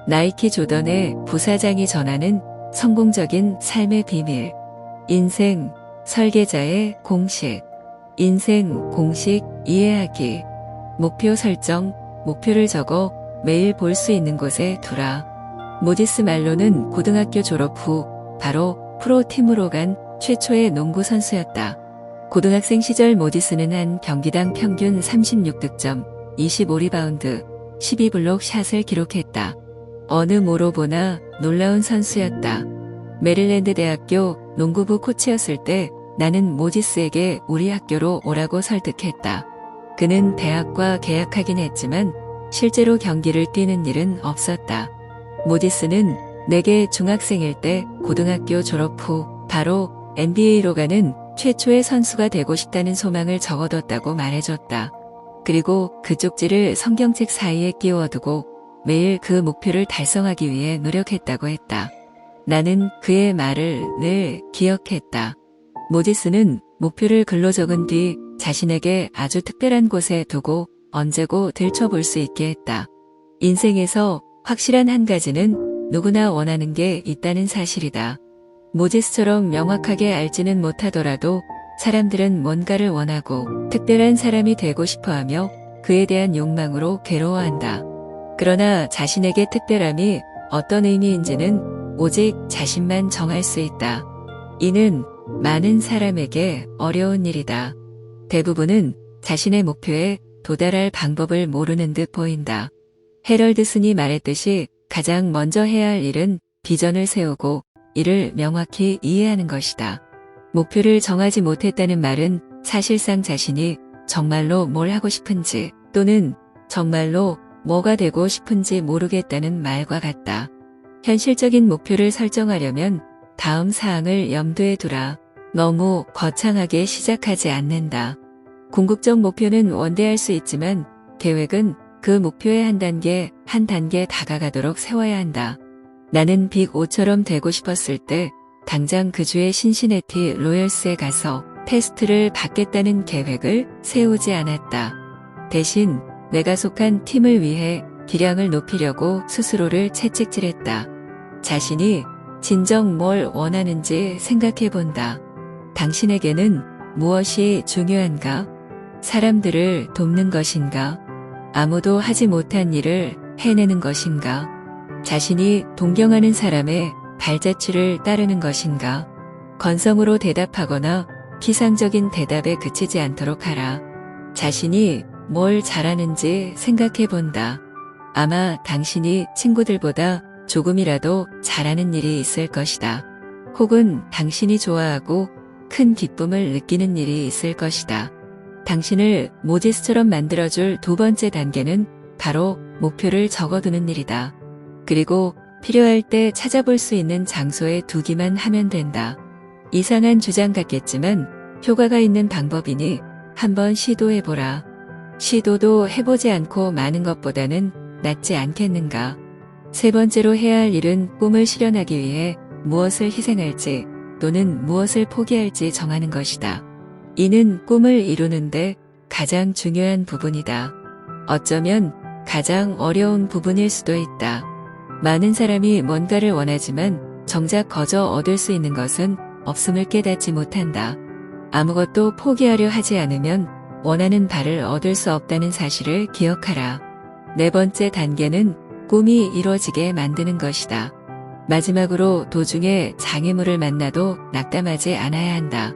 나이키 조던의 부사장이 전하는 성공적인 삶의 비밀. 인생 설계자의 공식. 인생 공식 이해하기. 목표 설정. 목표를 적어 매일 볼 수 있는 곳에 두라. 모디스 말로는 고등학교 졸업 후 바로 프로팀으로 간 최초의 농구 선수였다. 고등학생 시절 모디스는 한 경기당 평균 36득점, 25리바운드, 12블록 샷을 기록했다. 어느 뭐로 보나 놀라운 선수였다. 메릴랜드 대학교 농구부 코치였을 때 나는 모디스에게 우리 학교로 오라고 설득했다. 그는 대학과 계약하긴 했지만 실제로 경기를 뛰는 일은 없었다. 모디스는 내게 중학생일 때 고등학교 졸업 후 바로 NBA로 가는 최초의 선수가 되고 싶다는 소망을 적어뒀다고 말해줬다. 그리고 그 쪽지를 성경책 사이에 끼워두고 매일 그 목표를 달성하기 위해 노력했다고 했다. 나는 그의 말을 늘 기억했다. 모디스는 목표를 글로 적은 뒤 자신에게 아주 특별한 곳에 두고 언제고 들춰볼 수 있게 했다. 인생에서 확실한 한 가지는 누구나 원하는 게 있다는 사실이다. 모디스처럼 명확하게 알지는 못하더라도 사람들은 뭔가를 원하고 특별한 사람이 되고 싶어하며 그에 대한 욕망으로 괴로워한다. 그러나 자신에게 특별함이 어떤 의미인지는 오직 자신만 정할 수 있다. 이는 많은 사람에게 어려운 일이다. 대부분은 자신의 목표에 도달할 방법을 모르는 듯 보인다. 해럴드 스니 말했듯이 가장 먼저 해야 할 일은 비전을 세우고 이를 명확히 이해하는 것이다. 목표를 정하지 못했다는 말은 사실상 자신이 정말로 뭘 하고 싶은지 또는 정말로 뭐가 되고 싶은지 모르겠다는 말과 같다. 현실적인 목표를 설정하려면 다음 사항을 염두에 두라. 너무 거창하게 시작하지 않는다. 궁극적 목표는 원대할 수 있지만 계획은 그 목표에 한 단계 한 단계 다가가도록 세워야 한다. 나는 빅 5처럼 되고 싶었을 때 당장 그 주의 신시내티 로열스에 가서 테스트를 받겠다는 계획을 세우지 않았다. 대신 내가 속한 팀을 위해 기량을 높이려고 스스로를 채찍질했다. 자신이 진정 뭘 원하는지 생각해 본다. 당신에게는 무엇이 중요한가? 사람들을 돕는 것인가? 아무도 하지 못한 일을 해내는 것인가? 자신이 동경하는 사람의 발자취를 따르는 것인가? 건성으로 대답하거나 피상적인 대답에 그치지 않도록 하라. 자신이 뭘 잘하는지 생각해 본다. 아마 당신이 친구들보다 조금이라도 잘하는 일이 있을 것이다. 혹은 당신이 좋아하고 큰 기쁨을 느끼는 일이 있을 것이다. 당신을 모디스처럼 만들어줄 두 번째 단계는 바로 목표를 적어두는 일이다. 그리고 필요할 때 찾아볼 수 있는 장소에 두기만 하면 된다. 이상한 주장 같겠지만 효과가 있는 방법이니 한번 시도해보라. 시도도 해보지 않고 마는 것보다는 낫지 않겠는가. 세 번째로 해야 할 일은 꿈을 실현하기 위해 무엇을 희생할지 또는 무엇을 포기할지 정하는 것이다. 이는 꿈을 이루는데 가장 중요한 부분이다. 어쩌면 가장 어려운 부분일 수도 있다. 많은 사람이 뭔가를 원하지만 정작 거저 얻을 수 있는 것은 없음을 깨닫지 못한다. 아무것도 포기하려 하지 않으면 원하는 바를 얻을 수 없다는 사실을 기억하라. 네 번째 단계는 꿈이 이루어지게 만드는 것이다. 마지막으로 도중에 장애물을 만나도 낙담하지 않아야 한다.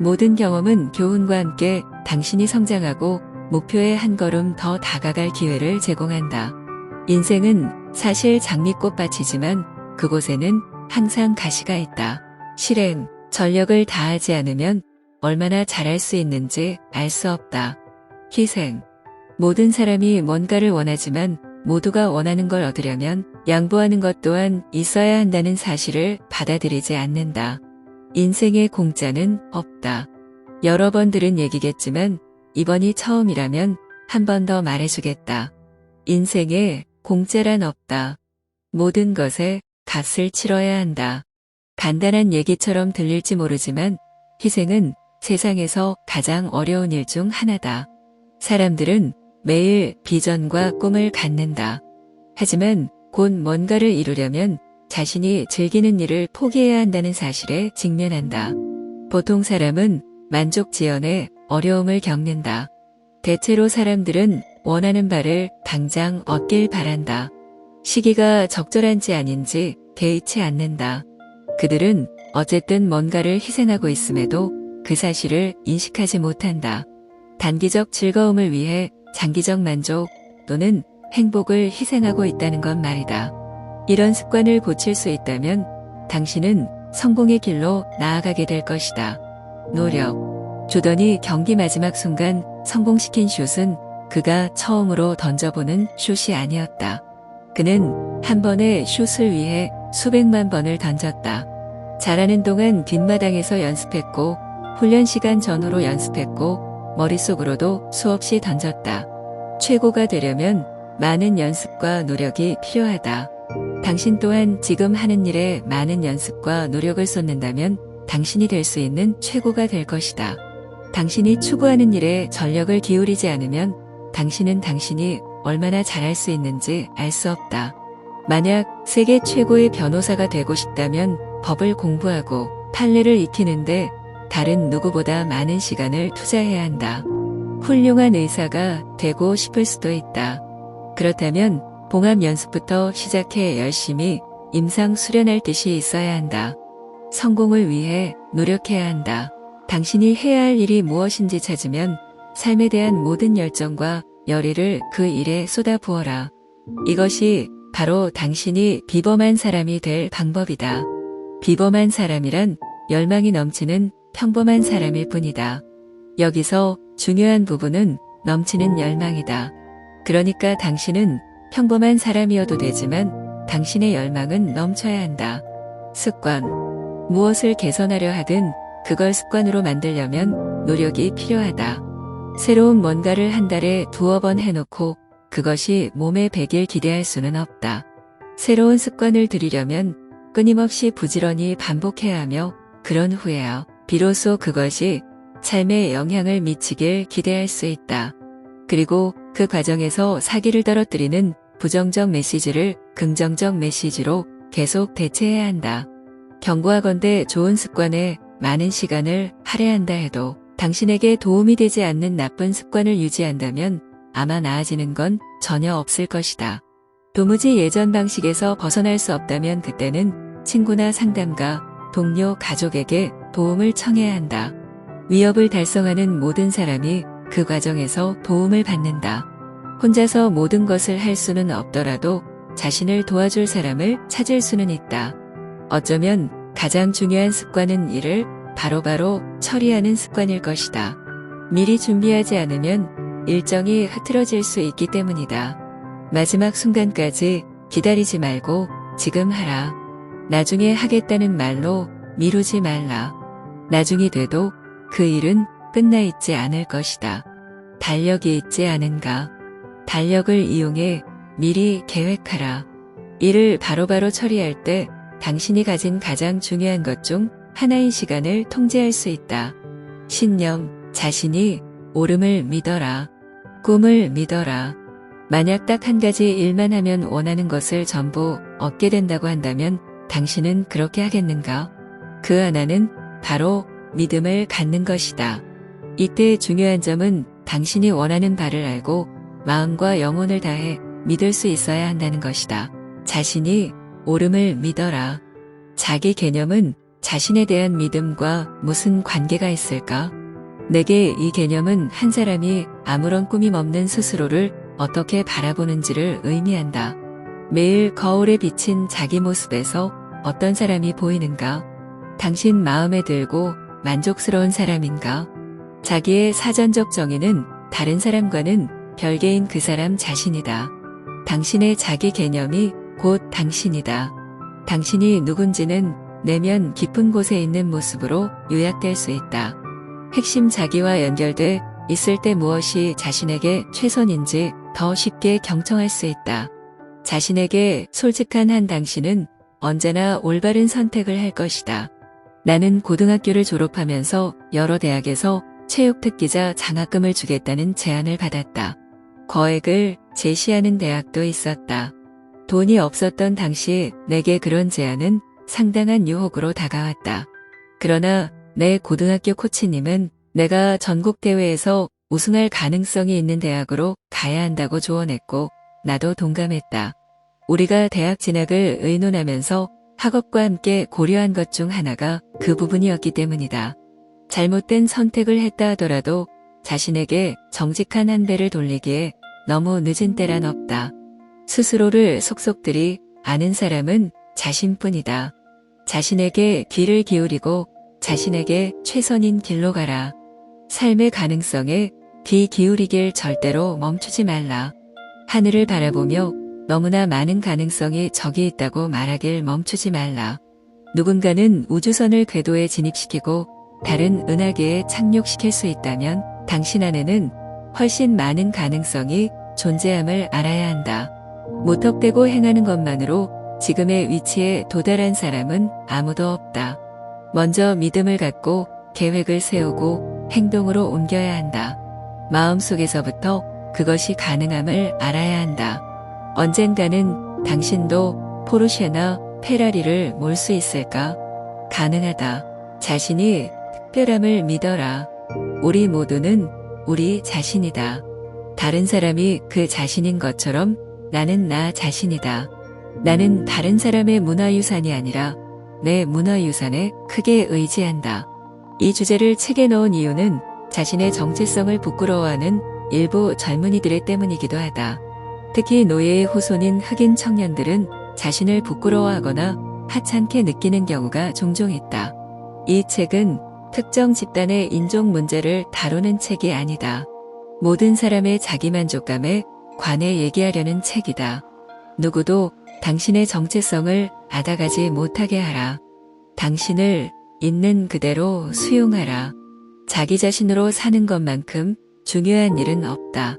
모든 경험은 교훈과 함께 당신이 성장하고 목표에 한 걸음 더 다가갈 기회를 제공한다. 인생은 사실 장미꽃밭이지만 그곳에는 항상 가시가 있다. 실행, 전력을 다하지 않으면 얼마나 잘할 수 있는지 알 수 없다. 희생. 모든 사람이 뭔가를 원하지만 모두가 원하는 걸 얻으려면 양보하는 것 또한 있어야 한다는 사실을 받아들이지 않는다. 인생의 공짜는 없다. 여러 번 들은 얘기겠지만 이번이 처음이라면 한 번 더 말해주겠다. 인생에 공짜란 없다. 모든 것에 값을 치러야 한다. 간단한 얘기처럼 들릴지 모르지만 희생은 세상에서 가장 어려운 일 중 하나다. 사람들은 매일 비전과 꿈을 갖는다. 하지만 곧 뭔가를 이루려면 자신이 즐기는 일을 포기해야 한다는 사실에 직면한다. 보통 사람은 만족지연에 어려움을 겪는다. 대체로 사람들은 원하는 바를 당장 얻길 바란다. 시기가 적절한지 아닌지 개의치 않는다. 그들은 어쨌든 뭔가를 희생하고 있음에도 그 사실을 인식하지 못한다. 단기적 즐거움을 위해 장기적 만족 또는 행복을 희생하고 있다는 것 말이다. 이런 습관을 고칠 수 있다면 당신은 성공의 길로 나아가게 될 것이다. 노력. 조던이 경기 마지막 순간 성공시킨 슛은 그가 처음으로 던져보는 슛이 아니었다. 그는 한 번의 슛을 위해 수백만 번을 던졌다. 잘하는 동안 뒷마당에서 연습했고 훈련 시간 전후로 연습했고 머릿속으로도 수없이 던졌다. 최고가 되려면 많은 연습과 노력이 필요하다. 당신 또한 지금 하는 일에 많은 연습과 노력을 쏟는다면 당신이 될 수 있는 최고가 될 것이다. 당신이 추구하는 일에 전력을 기울이지 않으면 당신은 당신이 얼마나 잘할 수 있는지 알 수 없다. 만약 세계 최고의 변호사가 되고 싶다면 법을 공부하고 판례를 익히는데 다른 누구보다 많은 시간을 투자해야 한다. 훌륭한 의사가 되고 싶을 수도 있다. 그렇다면 봉합 연습부터 시작해 열심히 임상 수련할 뜻이 있어야 한다. 성공을 위해 노력해야 한다. 당신이 해야 할 일이 무엇인지 찾으면 삶에 대한 모든 열정과 열의를 그 일에 쏟아부어라. 이것이 바로 당신이 비범한 사람이 될 방법이다. 비범한 사람이란 열망이 넘치는 평범한 사람일 뿐이다. 여기서 중요한 부분은 넘치는 열망이다. 그러니까 당신은 평범한 사람이어도 되지만 당신의 열망은 넘쳐야 한다. 습관. 무엇을 개선하려 하든 그걸 습관으로 만들려면 노력이 필요하다. 새로운 뭔가를 한 달에 2번 해놓고 그것이 몸에 배길 기대할 수는 없다. 새로운 습관을 들이려면 끊임없이 부지런히 반복해야 하며 그런 후에야 비로소 그것이 삶에 영향을 미치길 기대할 수 있다. 그리고 그 과정에서 사기를 떨어뜨리는 부정적 메시지를 긍정적 메시지로 계속 대체해야 한다. 경고하건대 좋은 습관에 많은 시간을 할애한다 해도 당신에게 도움이 되지 않는 나쁜 습관을 유지한다면 아마 나아지는 건 전혀 없을 것이다. 도무지 예전 방식에서 벗어날 수 없다면 그때는 친구나 상담가, 동료, 가족에게 도움을 청해야 한다. 위협을 달성하는 모든 사람이 그 과정에서 도움을 받는다. 혼자서 모든 것을 할 수는 없더라도 자신을 도와줄 사람을 찾을 수는 있다. 어쩌면 가장 중요한 습관은 일을 바로바로 처리하는 습관일 것이다. 미리 준비하지 않으면 일정이 흐트러질 수 있기 때문이다. 마지막 순간까지 기다리지 말고 지금 하라. 나중에 하겠다는 말로 미루지 말라. 나중이 돼도 그 일은 끝나 있지 않을 것이다. 달력이 있지 않은가? 달력을 이용해 미리 계획하라. 일을 바로바로 처리할 때 당신이 가진 가장 중요한 것 중 하나인 시간을 통제할 수 있다. 신념, 자신이 옳음을 믿어라. 꿈을 믿어라. 만약 딱 한 가지 일만 하면 원하는 것을 전부 얻게 된다고 한다면 당신은 그렇게 하겠는가? 그 하나는 바로 믿음을 갖는 것이다. 이때 중요한 점은 당신이 원하는 바를 알고 마음과 영혼을 다해 믿을 수 있어야 한다는 것이다. 자신이 옳음을 믿어라. 자기 개념은 자신에 대한 믿음과 무슨 관계가 있을까? 내게 이 개념은 한 사람이 아무런 꾸밈 없는 스스로를 어떻게 바라보는지를 의미한다. 매일 거울에 비친 자기 모습에서 어떤 사람이 보이는가? 당신 마음에 들고 만족스러운 사람인가? 자기의 사전적 정의는 다른 사람과는 별개인 그 사람 자신이다. 당신의 자기 개념이 곧 당신이다. 당신이 누군지는 내면 깊은 곳에 있는 모습으로 요약될 수 있다. 핵심 자기와 연결돼 있을 때 무엇이 자신에게 최선인지 더 쉽게 경청할 수 있다. 자신에게 솔직한 한 당신은 언제나 올바른 선택을 할 것이다. 나는 고등학교를 졸업하면서 여러 대학에서 체육특기자 장학금을 주겠다는 제안을 받았다. 거액을 제시하는 대학도 있었다. 돈이 없었던 당시 내게 그런 제안은 상당한 유혹으로 다가왔다. 그러나 내 고등학교 코치님은 내가 전국대회에서 우승할 가능성이 있는 대학으로 가야 한다고 조언했고 나도 동감했다. 우리가 대학 진학을 의논하면서 학업과 함께 고려한 것 중 하나가 그 부분이었기 때문이다. 잘못된 선택을 했다 하더라도 자신에게 정직한 한 배를 돌리기에 너무 늦은 때란 없다. 스스로를 속속들이 아는 사람은 자신뿐이다. 자신에게 귀를 기울이고 자신에게 최선인 길로 가라. 삶의 가능성에 귀 기울이길 절대로 멈추지 말라. 하늘을 바라보며 너무나 많은 가능성이 저기 있다고 말하길 멈추지 말라. 누군가는 우주선을 궤도에 진입시키고 다른 은하계에 착륙시킬 수 있다면 당신 안에는 훨씬 많은 가능성이 존재함을 알아야 한다. 무턱대고 행하는 것만으로 지금의 위치에 도달한 사람은 아무도 없다. 먼저 믿음을 갖고 계획을 세우고 행동으로 옮겨야 한다. 마음속에서부터 그것이 가능함을 알아야 한다. 언젠가는 당신도 포르쉐나 페라리를 몰 수 있을까? 가능하다. 자신이 특별함을 믿어라. 우리 모두는 우리 자신이다. 다른 사람이 그 자신인 것처럼 나는 나 자신이다. 나는 다른 사람의 문화유산이 아니라 내 문화유산에 크게 의지한다. 이 주제를 책에 넣은 이유는 자신의 정체성을 부끄러워하는 일부 젊은이들의 때문이기도 하다. 특히 노예의 후손인 흑인 청년들은 자신을 부끄러워하거나 하찮게 느끼는 경우가 종종 있다. 이 책은 특정 집단의 인종 문제를 다루는 책이 아니다. 모든 사람의 자기만족감에 관해 얘기하려는 책이다. 누구도 당신의 정체성을 앗아가지 못하게 하라. 당신을 있는 그대로 수용하라. 자기 자신으로 사는 것만큼 중요한 일은 없다.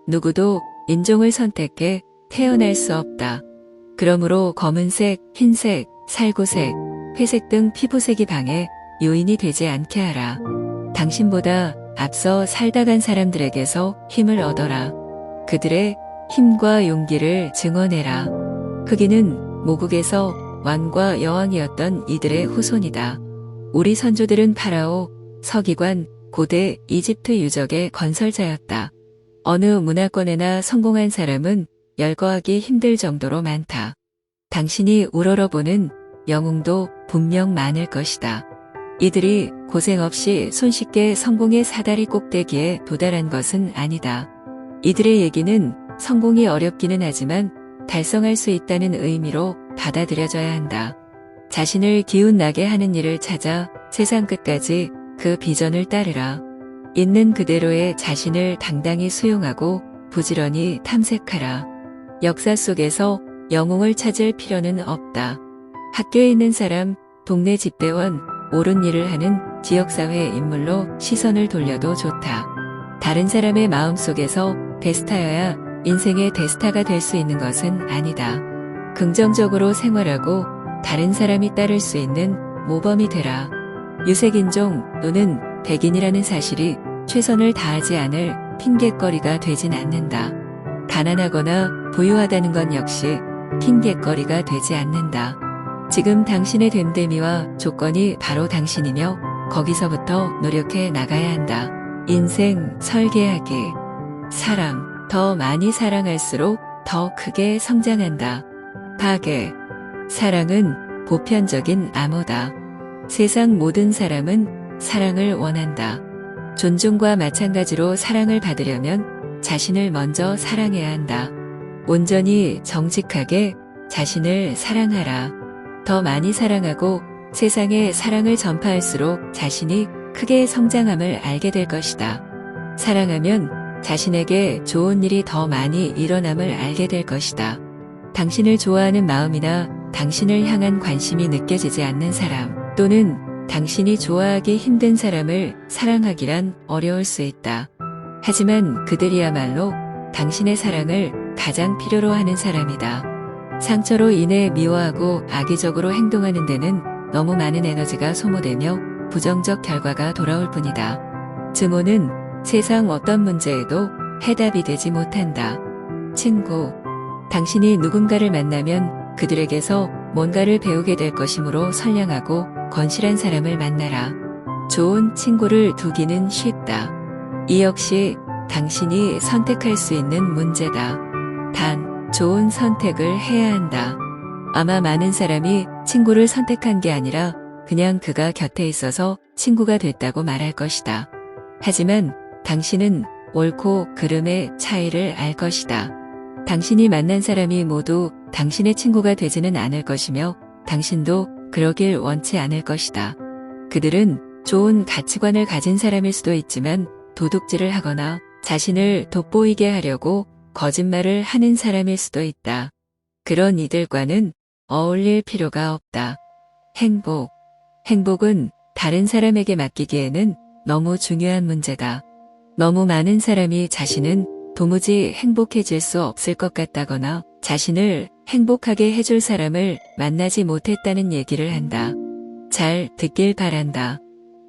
누구도 인종을 선택해 태어날 수 없다. 그러므로 검은색, 흰색, 살구색, 회색 등 피부색이 방해 요인이 되지 않게 하라. 당신보다 앞서 살다 간 사람들에게서 힘을 얻어라. 그들의 힘과 용기를 증언해라. 흑인은 모국에서 왕과 여왕이었던 이들의 후손이다. 우리 선조들은 파라오, 서기관, 고대 이집트 유적의 건설자였다. 어느 문화권에나 성공한 사람은 열거하기 힘들 정도로 많다. 당신이 우러러보는 영웅도 분명 많을 것이다. 이들이 고생 없이 손쉽게 성공의 사다리 꼭대기에 도달한 것은 아니다. 이들의 얘기는 성공이 어렵기는 하지만 달성할 수 있다는 의미로 받아들여져야 한다. 자신을 기운나게 하는 일을 찾아 세상 끝까지 그 비전을 따르라. 있는 그대로의 자신을 당당히 수용하고 부지런히 탐색하라. 역사 속에서 영웅을 찾을 필요는 없다. 학교에 있는 사람, 동네 집배원, 옳은 일을 하는 지역사회 인물로 시선을 돌려도 좋다. 다른 사람의 마음속에서 대스타여야 인생의 대스타가 될 수 있는 것은 아니다. 긍정적으로 생활하고 다른 사람이 따를 수 있는 모범이 되라. 유색인종 또는 백인이라는 사실이 최선을 다하지 않을 핑곗거리가 되진 않는다. 가난하거나 부유하다는 건 역시 핑곗거리가 되지 않는다. 지금 당신의 됨됨이와 조건이 바로 당신이며 거기서부터 노력해 나가야 한다. 인생 설계하기. 사랑. 더 많이 사랑할수록 더 크게 성장한다. 파괴. 사랑은 보편적인 암호다. 세상 모든 사람은 사랑을 원한다. 존중과 마찬가지로 사랑을 받으려면 자신을 먼저 사랑해야 한다. 온전히 정직하게 자신을 사랑하라. 더 많이 사랑하고 세상에 사랑을 전파할수록 자신이 크게 성장함을 알게 될 것이다. 사랑하면 자신에게 좋은 일이 더 많이 일어남을 알게 될 것이다. 당신을 좋아하는 마음이나 당신을 향한 관심이 느껴지지 않는 사람 또는 당신이 좋아하기 힘든 사람을 사랑하기란 어려울 수 있다. 하지만 그들이야말로 당신의 사랑을 가장 필요로 하는 사람이다. 상처로 인해 미워하고 악의적으로 행동하는 데는 너무 많은 에너지가 소모되며 부정적 결과가 돌아올 뿐이다. 증오는 세상 어떤 문제에도 해답이 되지 못한다. 친구. 당신이 누군가를 만나면 그들에게서 뭔가를 배우게 될 것이므로 선량하고 건실한 사람을 만나라. 좋은 친구를 두기는 쉽다. 이 역시 당신이 선택할 수 있는 문제다. 단, 좋은 선택을 해야 한다. 아마 많은 사람이 친구를 선택한 게 아니라 그냥 그가 곁에 있어서 친구가 됐다고 말할 것이다. 하지만 당신은 옳고 그름의 차이를 알 것이다. 당신이 만난 사람이 모두 당신의 친구가 되지는 않을 것이며 당신도 그러길 원치 않을 것이다. 그들은 좋은 가치관을 가진 사람일 수도 있지만 도둑질을 하거나 자신을 돋보이게 하려고 거짓말을 하는 사람일 수도 있다. 그런 이들과는 어울릴 필요가 없다. 행복은 다른 사람에게 맡기기에는 너무 중요한 문제다. 너무 많은 사람이 자신은 도무지 행복해질 수 없을 것 같다거나 자신을 행복하게 해줄 사람을 만나지 못했다는 얘기를 한다. 잘 듣길 바란다.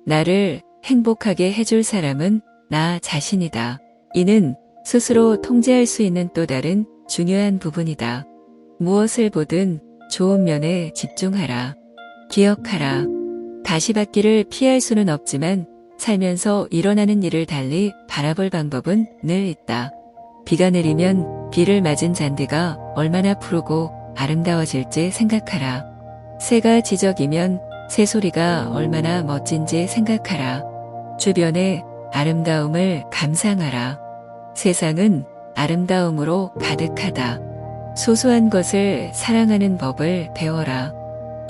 나를 행복하게 해줄 사람은 나 자신이다. 이는 스스로 통제할 수 있는 또 다른 중요한 부분이다. 무엇을 보든 좋은 면에 집중하라. 기억하라. 가시밭길을 피할 수는 없지만 살면서 일어나는 일을 달리 바라볼 방법은 늘 있다. 비가 내리면 비를 맞은 잔디가 얼마나 푸르고 아름다워질지 생각하라. 새가 지저귀면 새소리가 얼마나 멋진지 생각하라. 주변의 아름다움을 감상하라. 세상은 아름다움으로 가득하다. 소소한 것을 사랑하는 법을 배워라.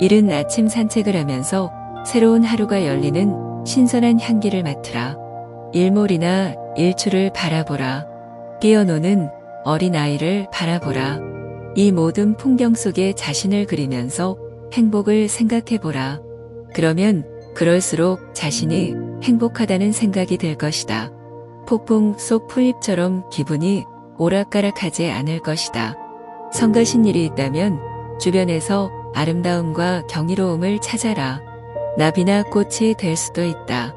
이른 아침 산책을 하면서 새로운 하루가 열리는 신선한 향기를 맡으라. 일몰이나 일출을 바라보라. 뛰어노는 어린아이를 바라보라. 이 모든 풍경 속에 자신을 그리면서 행복을 생각해보라. 그러면 그럴수록 자신이 행복하다는 생각이 들 것이다. 폭풍 속 풀잎처럼 기분이 오락가락하지 않을 것이다. 성가신 일이 있다면 주변에서 아름다움과 경이로움을 찾아라. 나비나 꽃이 될 수도 있다.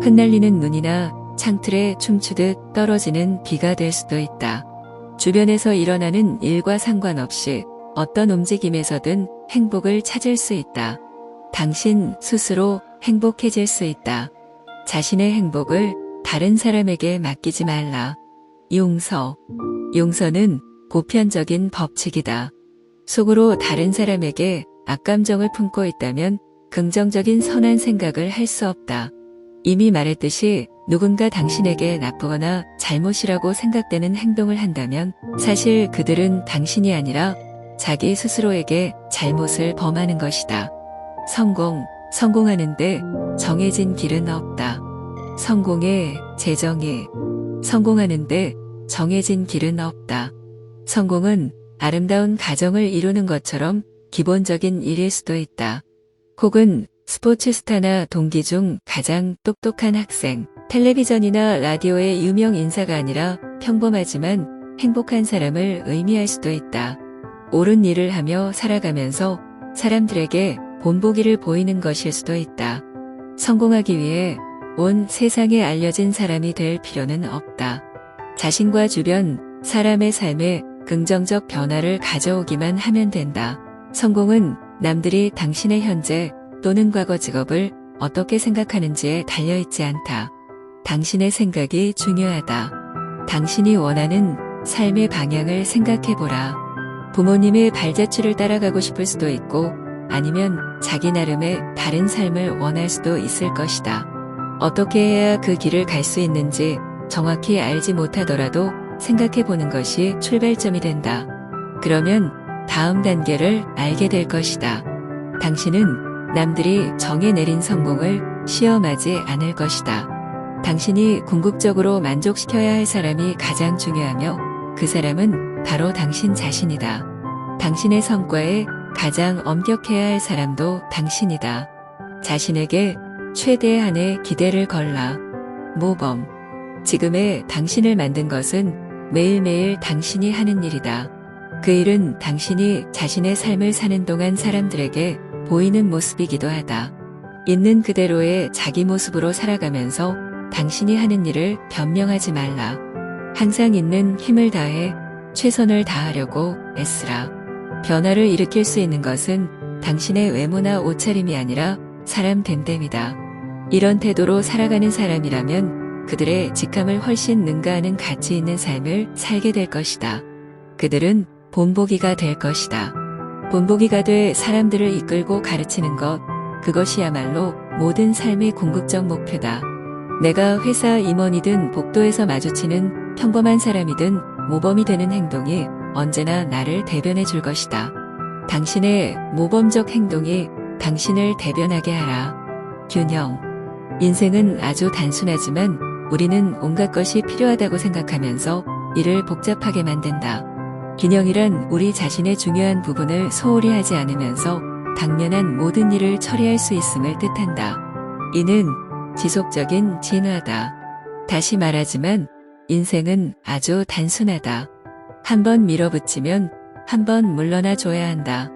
흩날리는 눈이나 창틀에 춤추듯 떨어지는 비가 될 수도 있다. 주변에서 일어나는 일과 상관없이 어떤 움직임에서든 행복을 찾을 수 있다. 당신 스스로 행복해질 수 있다. 자신의 행복을 다른 사람에게 맡기지 말라. 용서는 보편적인 법칙이다. 속으로 다른 사람에게 악감정을 품고 있다면 긍정적인 선한 생각을 할 수 없다. 이미 말했듯이 누군가 당신에게 나쁘거나 잘못이라고 생각되는 행동을 한다면 사실 그들은 당신이 아니라 자기 스스로에게 잘못을 범하는 것이다. 성공하는데 정해진 길은 없다. 성공하는데 정해진 길은 없다. 성공은 아름다운 가정을 이루는 것처럼 기본적인 일일 수도 있다. 혹은 스포츠 스타나 동기 중 가장 똑똑한 학생, 텔레비전이나 라디오의 유명 인사가 아니라 평범하지만 행복한 사람을 의미할 수도 있다. 옳은 일을 하며 살아가면서 사람들에게 본보기를 보이는 것일 수도 있다. 성공하기 위해 온 세상에 알려진 사람이 될 필요는 없다. 자신과 주변 사람의 삶에 긍정적 변화를 가져오기만 하면 된다. 성공은 남들이 당신의 현재 또는 과거 직업을 어떻게 생각하는지에 달려있지 않다. 당신의 생각이 중요하다. 당신이 원하는 삶의 방향을 생각해보라. 부모님의 발자취를 따라가고 싶을 수도 있고 아니면 자기 나름의 다른 삶을 원할 수도 있을 것이다. 어떻게 해야 그 길을 갈 수 있는지 정확히 알지 못하더라도 생각해보는 것이 출발점이 된다. 그러면 다음 단계를 알게 될 것이다. 당신은 남들이 정해 내린 성공을 시험하지 않을 것이다. 당신이 궁극적으로 만족시켜야 할 사람이 가장 중요하며 그 사람은 바로 당신 자신이다. 당신의 성과에 가장 엄격해야 할 사람도 당신이다. 자신에게 최대한의 기대를 걸라. 모범. 지금의 당신을 만든 것은 매일매일 당신이 하는 일이다. 그 일은 당신이 자신의 삶을 사는 동안 사람들에게 보이는 모습이기도 하다. 있는 그대로의 자기 모습으로 살아가면서 당신이 하는 일을 변명하지 말라. 항상 있는 힘을 다해 최선을 다하려고 애쓰라. 변화를 일으킬 수 있는 것은 당신의 외모나 옷차림이 아니라 사람 됨됨이다. 이런 태도로 살아가는 사람이라면 그들의 직함을 훨씬 능가하는 가치 있는 삶을 살게 될 것이다. 그들은 본보기가 될 것이다. 본보기가 돼 사람들을 이끌고 가르치는 것, 그것이야말로 모든 삶의 궁극적 목표다. 내가 회사 임원이든 복도에서 마주치는 평범한 사람이든 모범이 되는 행동이 언제나 나를 대변해 줄 것이다. 당신의 모범적 행동이 당신을 대변하게 하라. 균형. 인생은 아주 단순하지만 우리는 온갖 것이 필요하다고 생각하면서 이를 복잡하게 만든다. 균형이란 우리 자신의 중요한 부분을 소홀히 하지 않으면서 당면한 모든 일을 처리할 수 있음을 뜻한다. 이는 지속적인 진화다. 다시 말하지만 인생은 아주 단순하다. 한번 밀어붙이면 한번 물러나 줘야 한다.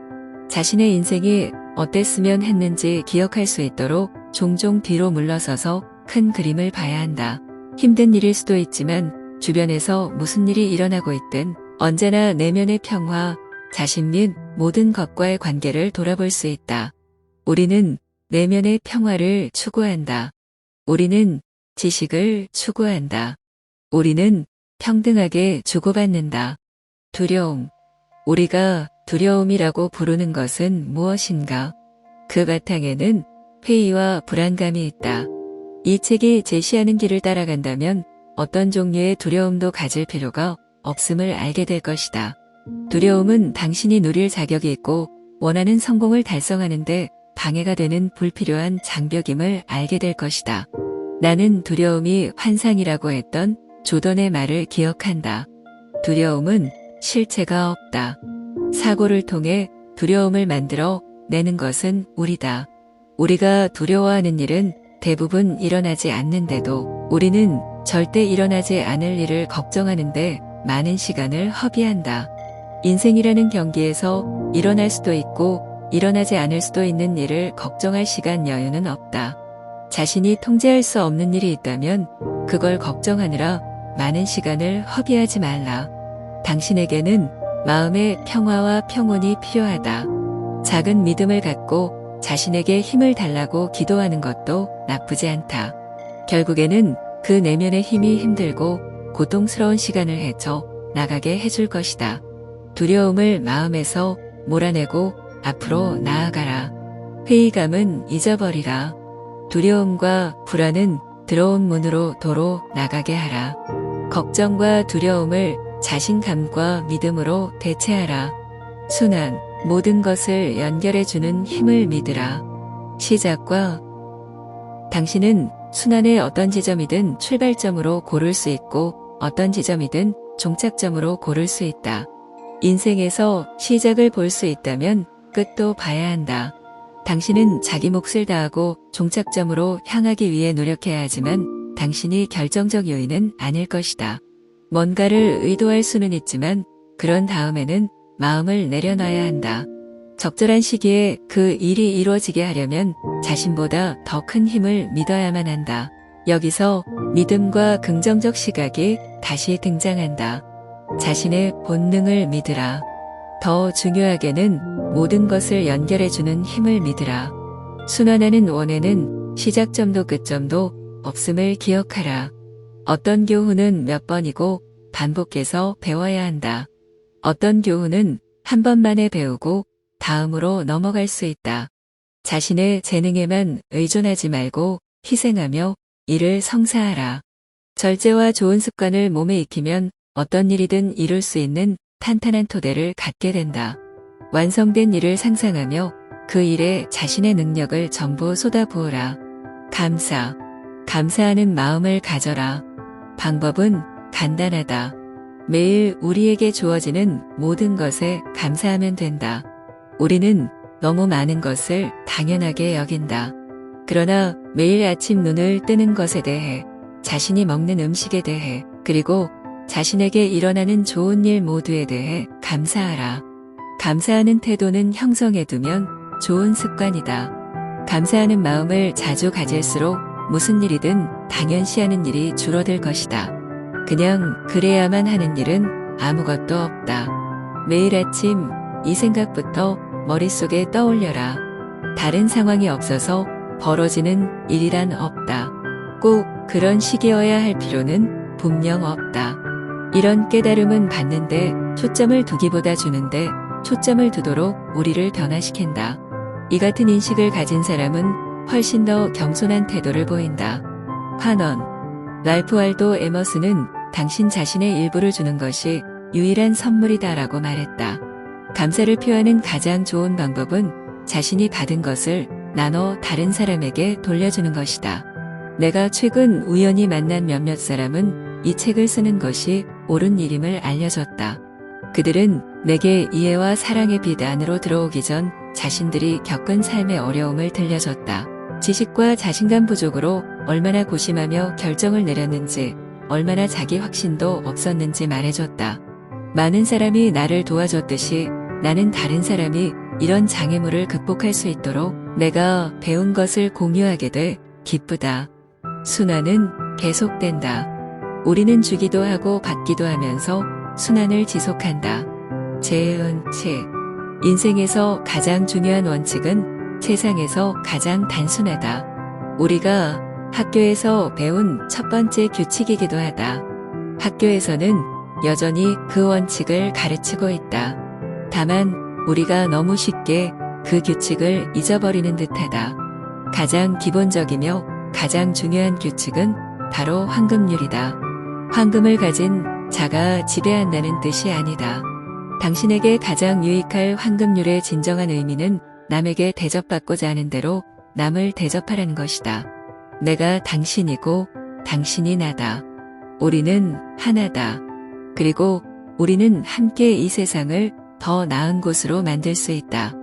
자신의 인생이 어땠으면 했는지 기억할 수 있도록 종종 뒤로 물러서서 큰 그림을 봐야 한다. 힘든 일일 수도 있지만 주변에서 무슨 일이 일어나고 있든 언제나 내면의 평화, 자신 및 모든 것과의 관계를 돌아볼 수 있다. 우리는 내면의 평화를 추구한다. 우리는 지식을 추구한다. 우리는 평등하게 주고받는다. 두려움. 우리가 두려움이라고 부르는 것은 무엇인가? 그 바탕에는 회의와 불안감이 있다. 이 책이 제시하는 길을 따라간다면 어떤 종류의 두려움도 가질 필요가 없음을 알게 될 것이다. 두려움은 당신이 누릴 자격이 있고 원하는 성공을 달성하는데 방해가 되는 불필요한 장벽임을 알게 될 것이다. 나는 두려움이 환상이라고 했던 조던의 말을 기억한다. 두려움은 실체가 없다. 사고를 통해 두려움을 만들어 내는 것은 우리다. 우리가 두려워하는 일은 대부분 일어나지 않는데도 우리는 절대 일어나지 않을 일을 걱정하는데 많은 시간을 허비한다. 인생이라는 경기에서 일어날 수도 있고 일어나지 않을 수도 있는 일을 걱정할 시간 여유는 없다. 자신이 통제할 수 없는 일이 있다면 그걸 걱정하느라 많은 시간을 허비하지 말라. 당신에게는 마음의 평화와 평온이 필요하다. 작은 믿음을 갖고 자신에게 힘을 달라고 기도하는 것도 나쁘지 않다. 결국에는 그 내면의 힘이 힘들고 고통스러운 시간을 헤쳐 나가게 해줄 것이다. 두려움을 마음에서 몰아내고 앞으로 나아가라. 회의감은 잊어버리라. 두려움과 불안은 들어온 문으로 도로 나가게 하라. 걱정과 두려움을 자신감과 믿음으로 대체하라. 순환, 모든 것을 연결해주는 힘을 믿으라. 시작과 당신은 순환의 어떤 지점이든 출발점으로 고를 수 있고 어떤 지점이든 종착점으로 고를 수 있다. 인생에서 시작을 볼 수 있다면 끝도 봐야 한다. 당신은 자기 몫을 다하고 종착점으로 향하기 위해 노력해야 하지만 당신이 결정적 요인은 아닐 것이다. 뭔가를 의도할 수는 있지만 그런 다음에는 마음을 내려놔야 한다. 적절한 시기에 그 일이 이루어지게 하려면 자신보다 더 큰 힘을 믿어야만 한다. 여기서 믿음과 긍정적 시각이 다시 등장한다. 자신의 본능을 믿으라. 더 중요하게는 모든 것을 연결해주는 힘을 믿으라. 순환하는 원에는 시작점도 끝점도 없음을 기억하라. 어떤 교훈은 몇 번이고 반복해서 배워야 한다. 어떤 교훈은 한 번만에 배우고 다음으로 넘어갈 수 있다. 자신의 재능에만 의존하지 말고 희생하며 이를 성사하라. 절제와 좋은 습관을 몸에 익히면 어떤 일이든 이룰 수 있는 탄탄한 토대를 갖게 된다. 완성된 일을 상상하며 그 일에 자신의 능력을 전부 쏟아부으라. 감사하는 마음을 가져라. 방법은 간단하다. 매일 우리에게 주어지는 모든 것에 감사하면 된다. 우리는 너무 많은 것을 당연하게 여긴다. 그러나 매일 아침 눈을 뜨는 것에 대해, 자신이 먹는 음식에 대해, 그리고 자신에게 일어나는 좋은 일 모두에 대해 감사하라. 감사하는 태도는 형성해두면 좋은 습관이다. 감사하는 마음을 자주 가질수록 무슨 일이든 당연시하는 일이 줄어들 것이다. 그냥 그래야만 하는 일은 아무것도 없다. 매일 아침 이 생각부터 머릿속에 떠올려라. 다른 상황이 없어서 벌어지는 일이란 없다. 꼭 그런 식이어야 할 필요는 분명 없다. 이런 깨달음은 받는데 초점을 두기보다 주는데 초점을 두도록 우리를 변화시킨다. 이 같은 인식을 가진 사람은 훨씬 더 겸손한 태도를 보인다. 환원. 랄프 wal도 에머슨은 당신 자신의 일부를 주는 것이 유일한 선물이다라고 말했다. 감사를 표하는 가장 좋은 방법은 자신이 받은 것을 나눠 다른 사람에게 돌려주는 것이다. 내가 최근 우연히 만난 몇몇 사람은 이 책을 쓰는 것이 옳은 일임을 알려줬다. 그들은 내게 이해와 사랑의 빛 안으로 들어오기 전 자신들이 겪은 삶의 어려움을 들려줬다. 지식과 자신감 부족으로 얼마나 고심하며 결정을 내렸는지, 얼마나 자기 확신도 없었는지 말해줬다. 많은 사람이 나를 도와줬듯이 나는 다른 사람이 이런 장애물을 극복할 수 있도록 내가 배운 것을 공유하게 돼 기쁘다. 순환은 계속된다. 우리는 주기도 하고 받기도 하면서 순환을 지속한다. 재은치. 인생에서 가장 중요한 원칙은 세상에서 가장 단순하다. 우리가 학교에서 배운 첫 번째 규칙이기도 하다. 학교에서는 여전히 그 원칙을 가르치고 있다. 다만 우리가 너무 쉽게 그 규칙을 잊어버리는 듯하다. 가장 기본적이며 가장 중요한 규칙은 바로 황금률이다. 황금을 가진 자가 지배한다는 뜻이 아니다. 당신에게 가장 유익할 황금률의 진정한 의미는 남에게 대접받고자 하는 대로 남을 대접하라는 것이다. 내가 당신이고 당신이 나다. 우리는 하나다. 그리고 우리는 함께 이 세상을 더 나은 곳으로 만들 수 있다.